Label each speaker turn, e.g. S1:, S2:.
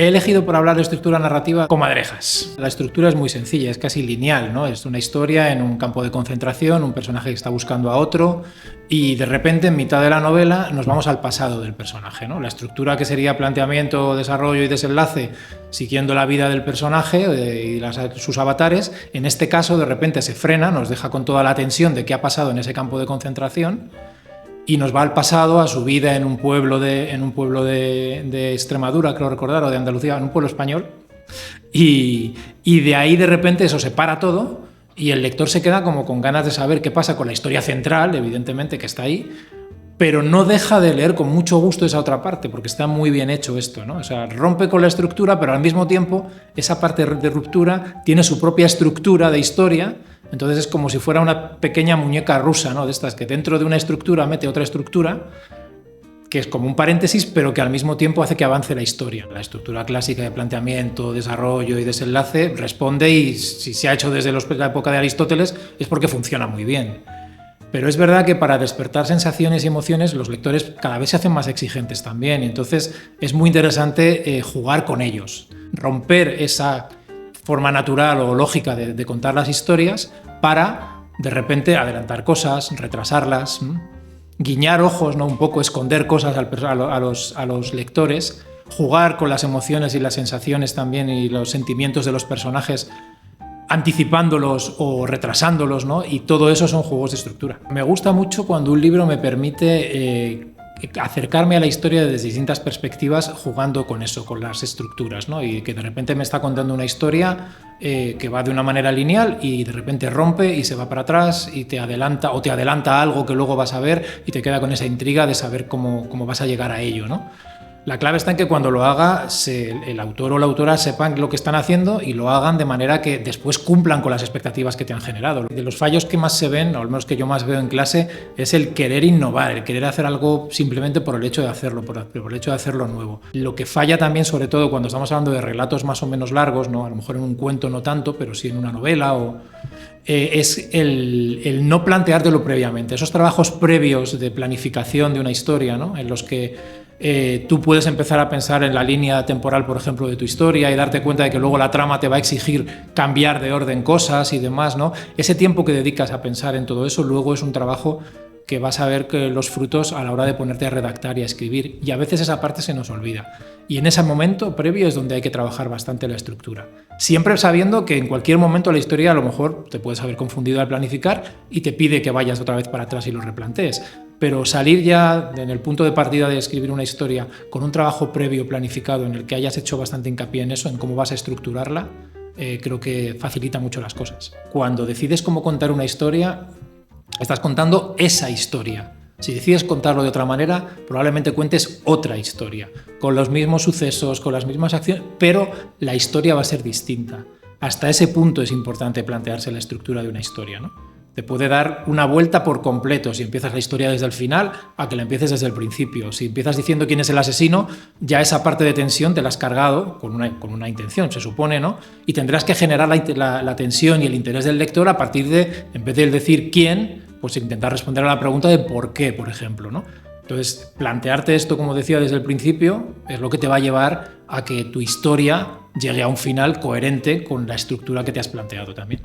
S1: He elegido por hablar de estructura narrativa comadrejas. La estructura es muy sencilla, es casi lineal, ¿no? Es una historia en un campo de concentración, un personaje que está buscando a otro y de repente en mitad de la novela nos vamos al pasado del personaje, ¿no? La estructura que sería planteamiento, desarrollo y desenlace siguiendo la vida del personaje y sus avatares, en este caso de repente se frena, nos deja con toda la tensión de qué ha pasado en ese campo de concentración y nos va al pasado, a su vida en un pueblo de Extremadura, creo recordar, o de Andalucía, en un pueblo español. Y de ahí de repente eso se para todo y el lector se queda como con ganas de saber qué pasa con la historia central, evidentemente, que está ahí, pero no deja de leer con mucho gusto esa otra parte, porque está muy bien hecho esto, ¿no? O sea, rompe con la estructura, pero al mismo tiempo esa parte de ruptura tiene su propia estructura de historia. Entonces es como si fuera una pequeña muñeca rusa, ¿no? De estas que dentro de una estructura mete otra estructura, que es como un paréntesis, pero que al mismo tiempo hace que avance la historia. La estructura clásica de planteamiento, desarrollo y desenlace responde, y si se ha hecho desde la época de Aristóteles es porque funciona muy bien. Pero es verdad que para despertar sensaciones y emociones los lectores cada vez se hacen más exigentes también, y entonces es muy interesante jugar con ellos, romper esa forma natural o lógica de contar las historias para de repente adelantar cosas, retrasarlas, guiñar ojos, ¿no? Un poco esconder cosas a los lectores, jugar con las emociones y las sensaciones también y los sentimientos de los personajes, anticipándolos o retrasándolos, ¿no? Y todo eso son juegos de estructura. Me gusta mucho cuando un libro me permite acercarme a la historia desde distintas perspectivas, jugando con eso, con las estructuras, ¿no? Y que de repente me está contando una historia que va de una manera lineal y de repente rompe y se va para atrás y te adelanta algo que luego vas a ver y te queda con esa intriga de saber cómo vas a llegar a ello, ¿no? La clave está en que cuando lo haga, el autor o la autora sepan lo que están haciendo y lo hagan de manera que después cumplan con las expectativas que te han generado. De los fallos que más se ven, o al menos que yo más veo en clase, es el querer innovar, el querer hacer algo simplemente por el hecho de hacerlo, por el hecho de hacerlo nuevo. Lo que falla también, sobre todo cuando estamos hablando de relatos más o menos largos, ¿no? A lo mejor en un cuento no tanto, pero sí en una novela, es el no planteártelo previamente. Esos trabajos previos de planificación de una historia, ¿no? En los que tú puedes empezar a pensar en la línea temporal, por ejemplo, de tu historia y darte cuenta de que luego la trama te va a exigir cambiar de orden cosas y demás, ¿no? Ese tiempo que dedicas a pensar en todo eso luego es un trabajo que vas a ver que los frutos a la hora de ponerte a redactar y a escribir, y a veces esa parte se nos olvida. Y en ese momento previo es donde hay que trabajar bastante la estructura. Siempre sabiendo que en cualquier momento la historia a lo mejor te puedes haber confundido al planificar y te pide que vayas otra vez para atrás y lo replantees. Pero salir ya en el punto de partida de escribir una historia con un trabajo previo planificado en el que hayas hecho bastante hincapié en eso, en cómo vas a estructurarla, creo que facilita mucho las cosas. Cuando decides cómo contar una historia, estás contando esa historia. Si decides contarlo de otra manera, probablemente cuentes otra historia, con los mismos sucesos, con las mismas acciones, pero la historia va a ser distinta. Hasta ese punto es importante plantearse la estructura de una historia, ¿no? Te puede dar una vuelta por completo si empiezas la historia desde el final a que la empieces desde el principio. Si empiezas diciendo quién es el asesino, ya esa parte de tensión te la has cargado con una intención, se supone, ¿no? Y tendrás que generar la tensión y el interés del lector a partir de, en vez de decir quién, pues intentar responder a la pregunta de por qué, por ejemplo, ¿no? Entonces, plantearte esto, como decía, desde el principio, es lo que te va a llevar a que tu historia llegue a un final coherente con la estructura que te has planteado también.